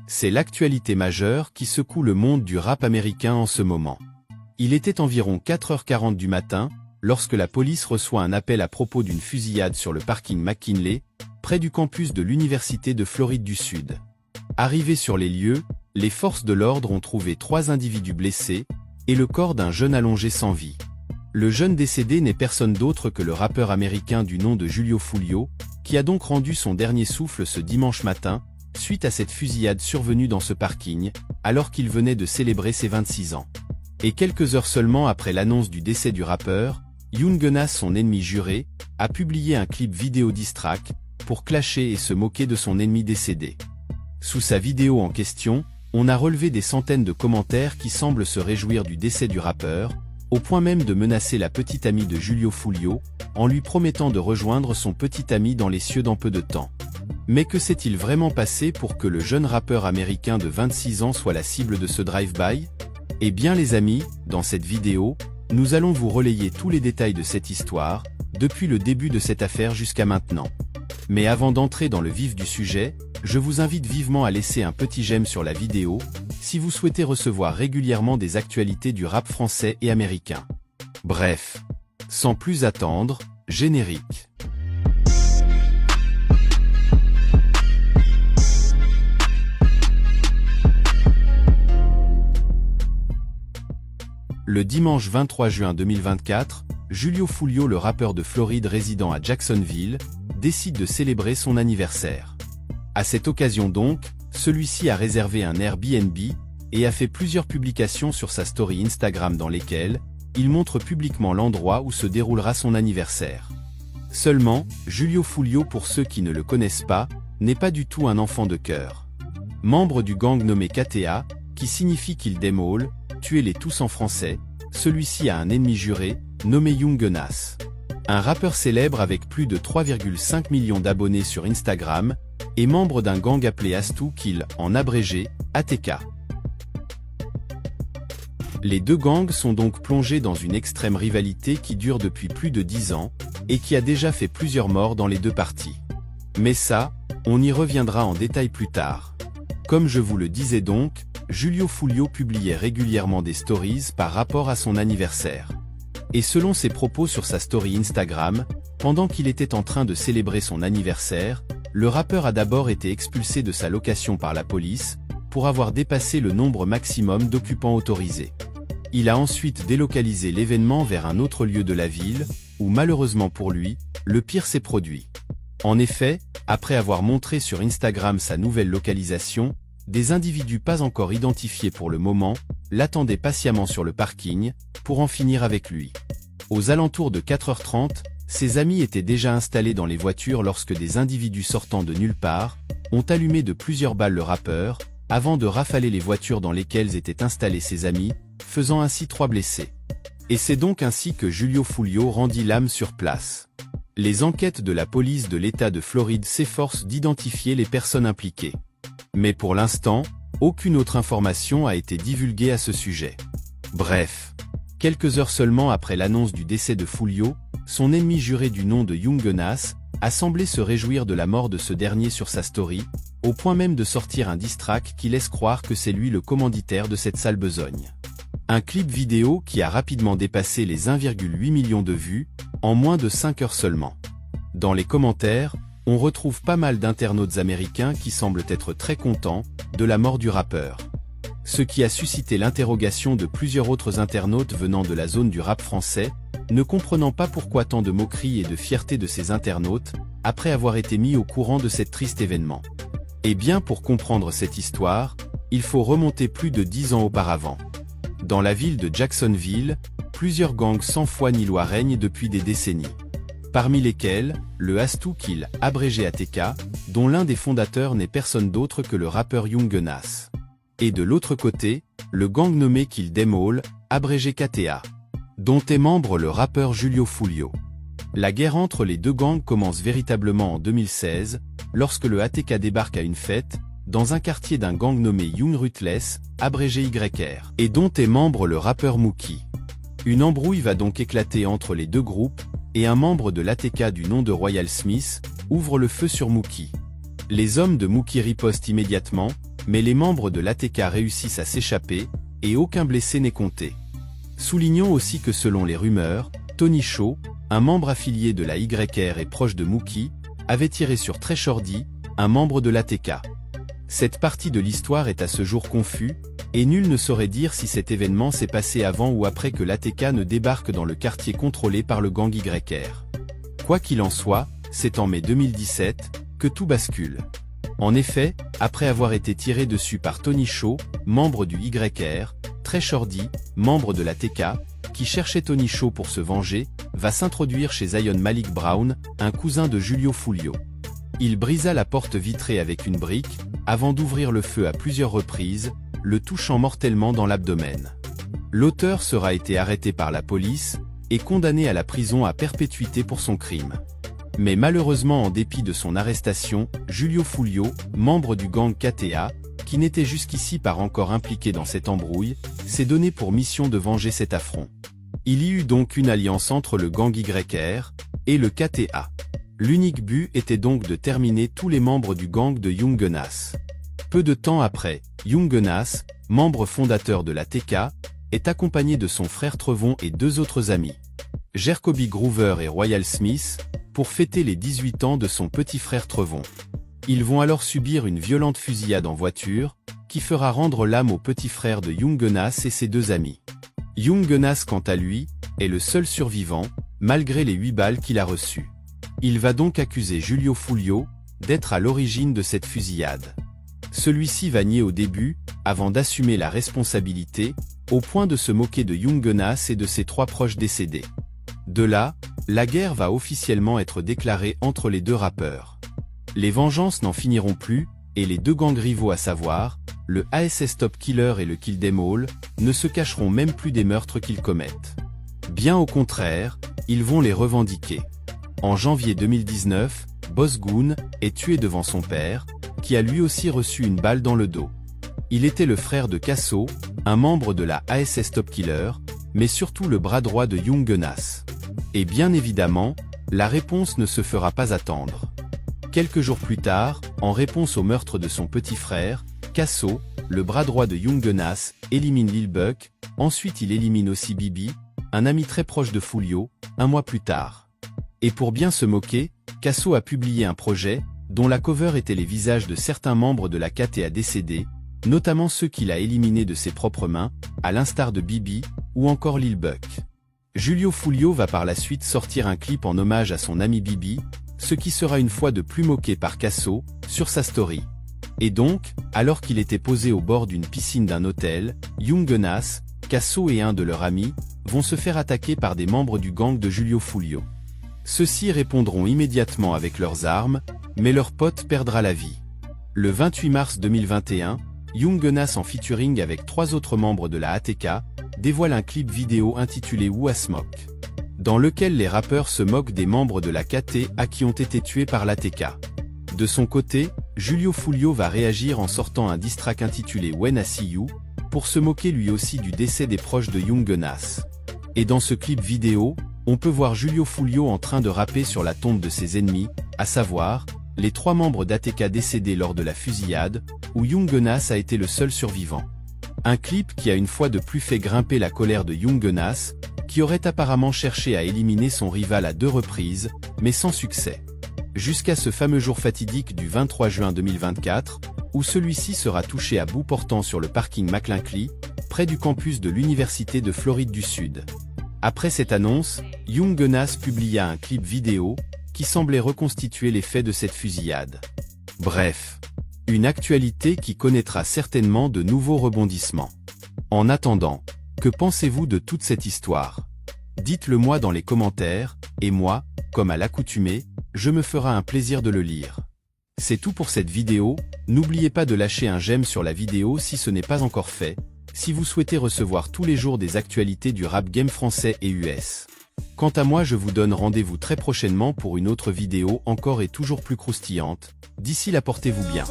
C'est l'actualité majeure qui secoue le monde du rap américain en ce moment. Il était environ 4h40 du matin, lorsque la police reçoit un appel à propos d'une fusillade sur le parking McKinley, près du campus de l'Université de Floride du Sud. Arrivés sur les lieux, les forces de l'ordre ont trouvé 3 individus blessés, et le corps d'un jeune allongé sans vie. Le jeune décédé n'est personne d'autre que le rappeur américain du nom de Julio Foolio, qui a donc rendu son dernier souffle ce dimanche matin, suite à cette fusillade survenue dans ce parking, alors qu'il venait de célébrer ses 26 ans. Et quelques heures seulement après l'annonce du décès du rappeur, Young Gunnas, son ennemi juré, a publié un clip vidéo diss track, pour clasher et se moquer de son ennemi décédé. Sous sa vidéo en question, on a relevé des centaines de commentaires qui semblent se réjouir du décès du rappeur, au point même de menacer la petite amie de Julio Foolio, en lui promettant de rejoindre son petit ami dans les cieux dans peu de temps. Mais que s'est-il vraiment passé pour que le jeune rappeur américain de 26 ans soit la cible de ce drive-by? Eh bien les amis, dans cette vidéo, nous allons vous relayer tous les détails de cette histoire, depuis le début de cette affaire jusqu'à maintenant. Mais avant d'entrer dans le vif du sujet, je vous invite vivement à laisser un petit j'aime sur la vidéo, si vous souhaitez recevoir régulièrement des actualités du rap français et américain. Bref, sans plus attendre, générique. Le dimanche 23 juin 2024, Julio Foolio, le rappeur de Floride résidant à Jacksonville, décide de célébrer son anniversaire. À cette occasion donc, celui-ci a réservé un Airbnb et a fait plusieurs publications sur sa story Instagram dans lesquelles il montre publiquement l'endroit où se déroulera son anniversaire. Seulement, Julio Foolio, pour ceux qui ne le connaissent pas, n'est pas du tout un enfant de cœur. Membre du gang nommé KTA, qui signifie Kill Them All, tuez-les tous en français, celui-ci a un ennemi juré, nommé Young Gunnas. Un rappeur célèbre avec plus de 3,5 millions d'abonnés sur Instagram, et membre d'un gang appelé Astu Kill, en abrégé, ATK. Les deux gangs sont donc plongés dans une extrême rivalité qui dure depuis plus de 10 ans, et qui a déjà fait plusieurs morts dans les deux parties. Mais ça, on y reviendra en détail plus tard. Comme je vous le disais donc, Julio Foolio publiait régulièrement des stories par rapport à son anniversaire. Et selon ses propos sur sa story Instagram, pendant qu'il était en train de célébrer son anniversaire, le rappeur a d'abord été expulsé de sa location par la police, pour avoir dépassé le nombre maximum d'occupants autorisés. Il a ensuite délocalisé l'événement vers un autre lieu de la ville, où malheureusement pour lui, le pire s'est produit. En effet, après avoir montré sur Instagram sa nouvelle localisation, des individus pas encore identifiés pour le moment, l'attendaient patiemment sur le parking, pour en finir avec lui. Aux alentours de 4h30, ses amis étaient déjà installés dans les voitures lorsque des individus sortant de nulle part, ont allumé de plusieurs balles le rappeur, avant de rafaler les voitures dans lesquelles étaient installés ses amis, faisant ainsi 3 blessés. Et c'est donc ainsi que Julio Foolio rendit l'âme sur place. Les enquêtes de la police de l'État de Floride s'efforcent d'identifier les personnes impliquées. Mais pour l'instant, aucune autre information a été divulguée à ce sujet. Bref, quelques heures seulement après l'annonce du décès de Foolio, son ennemi juré du nom de Young Gunnas a semblé se réjouir de la mort de ce dernier sur sa story, au point même de sortir un diss track qui laisse croire que c'est lui le commanditaire de cette sale besogne. Un clip vidéo qui a rapidement dépassé les 1,8 million de vues, en moins de 5 heures seulement. Dans les commentaires, on retrouve pas mal d'internautes américains qui semblent être très contents de la mort du rappeur. Ce qui a suscité l'interrogation de plusieurs autres internautes venant de la zone du rap français, ne comprenant pas pourquoi tant de moqueries et de fierté de ces internautes, après avoir été mis au courant de cet triste événement. Et bien pour comprendre cette histoire, il faut remonter plus de 10 ans auparavant. Dans la ville de Jacksonville, plusieurs gangs sans foi ni loi règnent depuis des décennies. Parmi lesquels, le Astu Kill, abrégé ATK, dont l'un des fondateurs n'est personne d'autre que le rappeur Young Gunnas. Et de l'autre côté, le gang nommé Kill Them All, abrégé KTA, dont est membre le rappeur Julio Foolio. La guerre entre les deux gangs commence véritablement en 2016, lorsque le ATK débarque à une fête, dans un quartier d'un gang nommé Young Ruthless, abrégé YR, et dont est membre le rappeur Mookie. Une embrouille va donc éclater entre les deux groupes, et un membre de l'ATK du nom de Royal Smith ouvre le feu sur Mookie. Les hommes de Mookie ripostent immédiatement, mais les membres de l'ATK réussissent à s'échapper, et aucun blessé n'est compté. Soulignons aussi que selon les rumeurs, Tony Shaw, un membre affilié de la YR et proche de Mookie, avait tiré sur Trey Shorty, un membre de l'ATK. Cette partie de l'histoire est à ce jour confuse, et nul ne saurait dire si cet événement s'est passé avant ou après que l'ATK ne débarque dans le quartier contrôlé par le gang YR. Quoi qu'il en soit, c'est en mai 2017 que tout bascule. En effet, après avoir été tiré dessus par Tony Shaw, membre du YR, Trey Shorty, membre de l'ATK, qui cherchait Tony Shaw pour se venger, va s'introduire chez Zion Malik Brown, un cousin de Julio Fulio. Il brisa la porte vitrée avec une brique, avant d'ouvrir le feu à plusieurs reprises, le touchant mortellement dans l'abdomen. L'auteur sera été arrêté par la police, et condamné à la prison à perpétuité pour son crime. Mais malheureusement, en dépit de son arrestation, Julio Fulio, membre du gang KTA, qui n'était jusqu'ici pas encore impliqué dans cette embrouille, s'est donné pour mission de venger cet affront. Il y eut donc une alliance entre le gang YR et le KTA. L'unique but était donc de terminer tous les membres du gang de Young Gunas. Peu de temps après, Young Gunas, membre fondateur de la TK, est accompagné de son frère Trevon et deux autres amis, Jacoby Groover et Royal Smith, pour fêter les 18 ans de son petit frère Trevon. Ils vont alors subir une violente fusillade en voiture, qui fera rendre l'âme au petit frère de Young Gunas et ses deux amis. Young Gunas, quant à lui, est le seul survivant, malgré les 8 balles qu'il a reçues. Il va donc accuser Julio Fulio d'être à l'origine de cette fusillade. Celui-ci va nier au début, avant d'assumer la responsabilité, au point de se moquer de Young Gunas et de ses 3 proches décédés. De là, la guerre va officiellement être déclarée entre les deux rappeurs. Les vengeances n'en finiront plus, et les deux gangs rivaux à savoir, le ASS Top Killer et le Kill Them All, ne se cacheront même plus des meurtres qu'ils commettent. Bien au contraire, ils vont les revendiquer. En janvier 2019, Boss Goon est tué devant son père, qui a lui aussi reçu une balle dans le dos. Il était le frère de Casso, un membre de la ASS Top Killer, mais surtout le bras droit de Young Gunas. Et bien évidemment, la réponse ne se fera pas attendre. Quelques jours plus tard, en réponse au meurtre de son petit frère, Casso, le bras droit de Young Gunas, élimine Lil Buck, ensuite il élimine aussi Bibi, un ami très proche de Fulio, un mois plus tard. Et pour bien se moquer, Casso a publié un projet, dont la cover était les visages de certains membres de la KTA décédés, notamment ceux qu'il a éliminés de ses propres mains, à l'instar de Bibi, ou encore Lil Buck. Julio Fulio va par la suite sortir un clip en hommage à son ami Bibi, ce qui sera une fois de plus moqué par Casso, sur sa story. Et donc, alors qu'il était posé au bord d'une piscine d'un hôtel, Young Gunas, Casso et un de leurs amis, vont se faire attaquer par des membres du gang de Julio Fulio. Ceux-ci répondront immédiatement avec leurs armes, mais leur pote perdra la vie. Le 28 mars 2021, Young Gunas en featuring avec 3 autres membres de la ATK, dévoile un clip vidéo intitulé Who a Smoke, dans lequel les rappeurs se moquent des membres de la KTA qui ont été tués par l'ATK. De son côté, Julio Fulio va réagir en sortant un diss track intitulé When I See You, pour se moquer lui aussi du décès des proches de Young Gunas. Et dans ce clip vidéo, on peut voir Julio Fulio en train de rapper sur la tombe de ses ennemis, à savoir, les 3 membres d'ATK décédés lors de la fusillade, où Young Gunas a été le seul survivant. Un clip qui a une fois de plus fait grimper la colère de Young Gunas, qui aurait apparemment cherché à éliminer son rival à 2 reprises, mais sans succès. Jusqu'à ce fameux jour fatidique du 23 juin 2024, où celui-ci sera touché à bout portant sur le parking McLinkley, près du campus de l'Université de Floride du Sud. Après cette annonce, Young Gunas publia un clip vidéo, qui semblait reconstituer les faits de cette fusillade. Bref, une actualité qui connaîtra certainement de nouveaux rebondissements. En attendant, que pensez-vous de toute cette histoire? Dites-le moi dans les commentaires, et moi, comme à l'accoutumée, je me ferai un plaisir de le lire. C'est tout pour cette vidéo, n'oubliez pas de lâcher un j'aime sur la vidéo si ce n'est pas encore fait, si vous souhaitez recevoir tous les jours des actualités du rap game français et US. Quant à moi, je vous donne rendez-vous très prochainement pour une autre vidéo encore et toujours plus croustillante. D'ici là, portez-vous bien.